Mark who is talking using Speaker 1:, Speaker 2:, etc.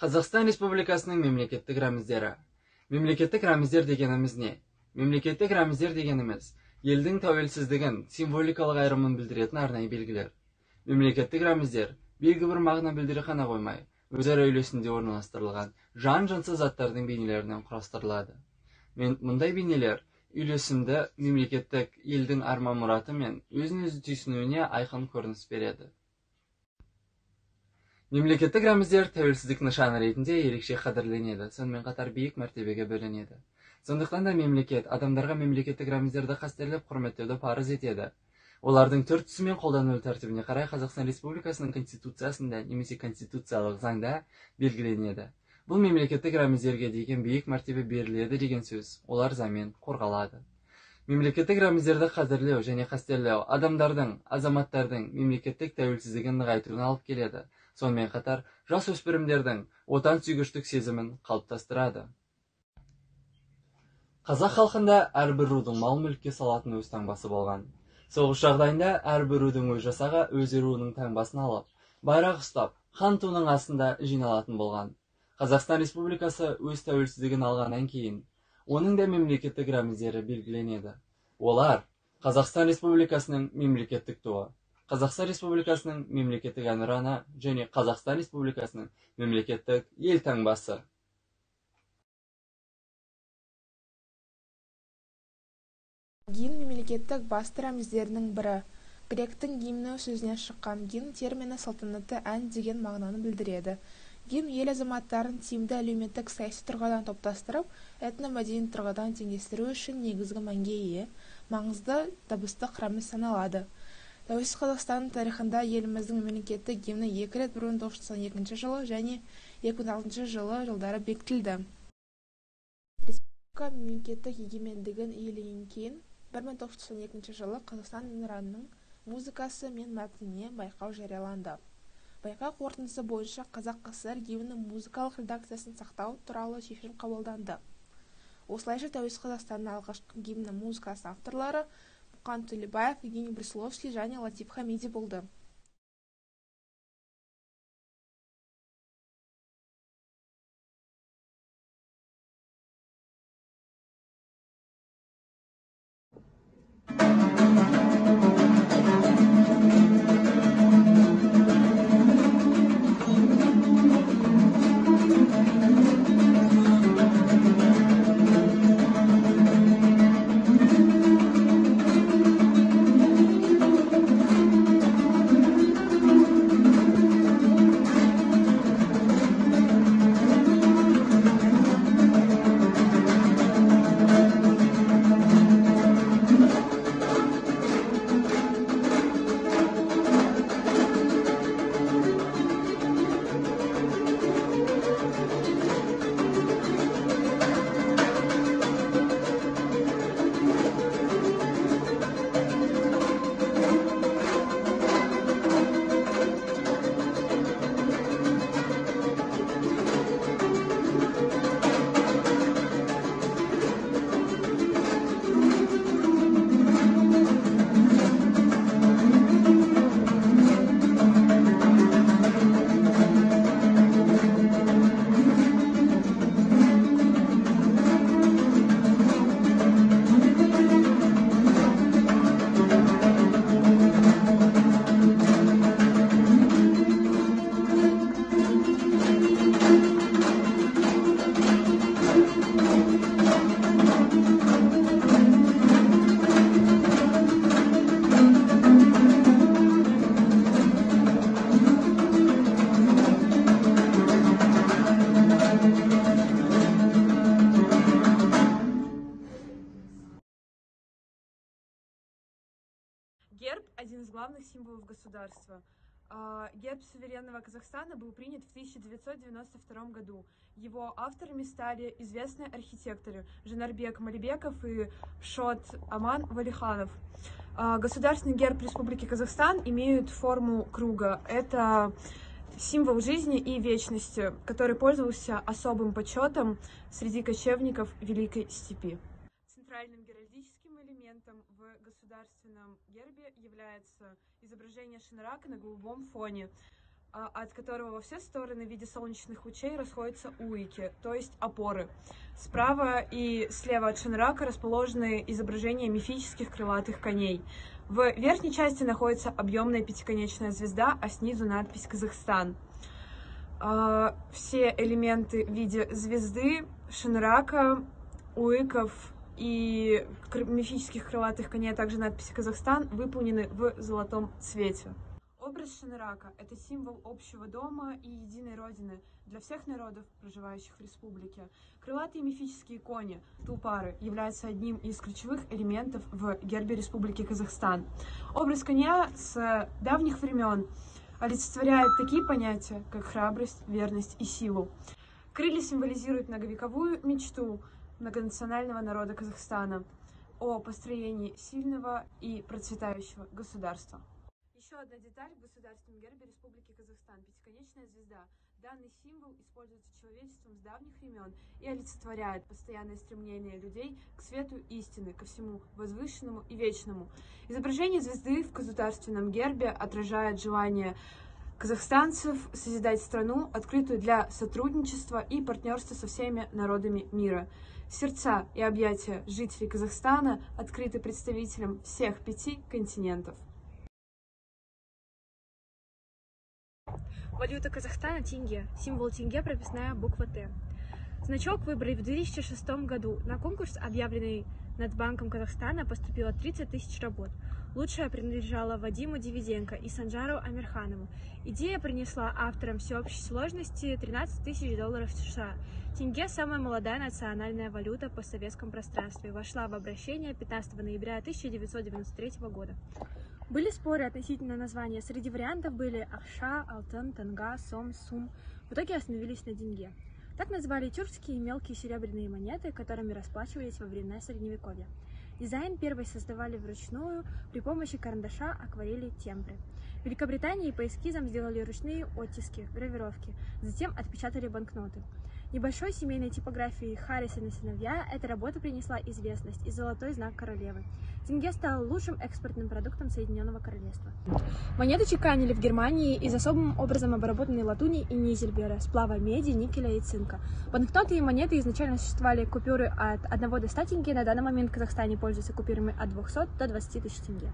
Speaker 1: Қазақстан Республикасының мемлекеттік рәміздері. Мемлекеттік рәміздер дегеніміз не? Мемлекеттік рәміздер дегеніміз елдің тәуелсіздігін, символикалық айырымын білдіретін арнайы белгілер. Мемлекеттік рәміздер белгі бір мағына білдіре қана қоймай, өзара үйлесімде орналастырылған жан-жансыз заттардың бейнелерінен құрастырылады. Мұндай бейнелер үйлесімді мемлекеттік елдің арман-мұраты мен өзін-өзі түйсінуіне айқын көрініс береді. Мемлекеттік рәміздер тәуелсіздік нышаны ретінде ерекше қадірленеді, сонымен қатар биік мәртебеге бөленеді. Сондықтан да мемлекет адамдарға мемлекеттік рәміздерді қастерлеп құрметтеуді парыз етеді. Олардың түр түсі мен қолдану тәртібіне қарай Қазақстан Республикасының Конституциясында немесе конституциялық заңда белгіленеді. Бұл мемлекеттік рәміздерге деген биік мәртебе беріледі деген сөз, олар заңмен қорғалады. Мемлекеттік рәміздерді қадірлеу және қастерлеу адамдардың, азаматтардың мемлекеттік тәуелсіздігін нығайтуына алып келеді. Сонымен қатар жасөспірімдердің отансүйгіштік сезімін қалыптастырады. Қазақ халқында әрбір рудың мал-мүлікке салатын өз таңбасы болған. Соғыс жағдайында әрбір рудың өз жасағы өз руының таңбасын алып, байрақ ұстап, хан туының астында жиналатын болған. Қазақстан Республикасы өз тәуелсіздігін алғаннан кейін, оның да мемлекеттік рәміздері белгіленеді. Олар Қазақстан Республикасының мемлекеттік туы, Қазақстан Республикасының мемлекеттік әнұраны және Қазақстан Республикасының мемлекеттік ел таңбасы.
Speaker 2: Гимн мемлекеттік басты рәміздерінің бірі. Гректің гимні сөзінен шыққан гимн термині салтанатты ән деген мағынаны білдіреді. Гимн ел азаматтарын тиімді әлеуметтік саяси тұрғыдан топтастырып, этномәдени тұрғыдан теңдестіру үшін негізгі мәнге ие, маңызды дыбыстық рәміз саналады. Тәуелсіз Қазақстанның тарихында еліміздің мемлекеттік гимні екі рет 1992 жылы және 2006 жылдары бекітілді. Республика мемлекеттік егемендігін иеленген кейін 1992 жылы Қазақстан әнұранының музыкасы мен мәтініне байқау жарияланды. Байқау қорытындысы бойынша Қазақ КСР гимнінің музыкалық редакциясын сақтау туралы шешім қабылданды. Осылайша Тәуелсіз Қазақстанның алғашқы гимнінің музыкасы авторлары Мұқан Төлебаев, Евгений Брюсловский және Латиф Хамиди болды.
Speaker 3: Герб – один из главных символов государства. Герб суверенного Казахстана был принят в 1992 году. Его авторами стали известные архитекторы Жанарбек Малибеков и Шот Аман Валиханов. Государственный герб Республики Казахстан имеет форму круга. Это символ жизни и вечности, который пользовался особым почетом среди кочевников Великой Степи. Центральным геральдическим элементом в государственном гербе является изображение шинрака на голубом фоне. от которого во все стороны в виде солнечных лучей расходятся уики, то есть опоры. Справа и слева от шанрака расположены изображения мифических крылатых коней. В верхней части находится объемная пятиконечная звезда, а снизу надпись «Казахстан». Все элементы в виде звезды, шанрака, уиков и мифических крылатых коней, а также надписи «Казахстан» выполнены в золотом цвете. Образ шанрака – это символ общего дома и единой родины для всех народов, проживающих в республике. Крылатые мифические кони, тулпары, являются одним из ключевых элементов в гербе Республики Казахстан. Образ коня с давних времен олицетворяет такие понятия, как храбрость, верность и силу. Крылья символизируют многовековую мечту многонационального народа Казахстана о построении сильного и процветающего государства. Еще одна деталь в государственном гербе Республики Казахстан – пятиконечная звезда. Данный символ используется человечеством с давних времен и олицетворяет постоянное стремление людей к свету истины, ко всему возвышенному и вечному. Изображение звезды в государственном гербе отражает желание казахстанцев созидать страну, открытую для сотрудничества и партнерства со всеми народами мира. Сердца и объятия жителей Казахстана открыты представителям всех 5 континентов.
Speaker 4: Валюта Казахстана – тенге. Символ тенге – прописная буква Т. Значок выбрали в 2006 году. На конкурс, объявленный Нацбанком Казахстана, поступило 30 тысяч работ. Лучшая принадлежала Вадиму Дивиденко и Санжару Амирханову. Идея принесла авторам всеобщей сложности $13 тысяч США. Тенге – самая молодая национальная валюта в постсоветском пространстве. Вошла в обращение 15 ноября 1993 года. Были споры относительно названия. Среди вариантов были Ахша, Алтын, Танга, Сом, Сум. В итоге остановились на тенге. Так назвали тюркские мелкие серебряные монеты, которыми расплачивались во времена Средневековья. Дизайн первой создавали вручную при помощи карандаша, акварели, тембры. В Великобритании по эскизам сделали ручные оттиски, гравировки, затем отпечатали банкноты. Небольшой семейной типографии Харрисон и сыновья эта работа принесла известность и золотой знак королевы. Тенге стал лучшим экспортным продуктом Соединенного Королевства. Монеты чеканили в Германии из особым образом обработанной латуни и низельбера, сплава меди, никеля и цинка. Банкноты и монеты изначально существовали купюры от 1 до 100 тенге, на данный момент в Казахстане пользуются купюрами от 200 до 20 тысяч тенге.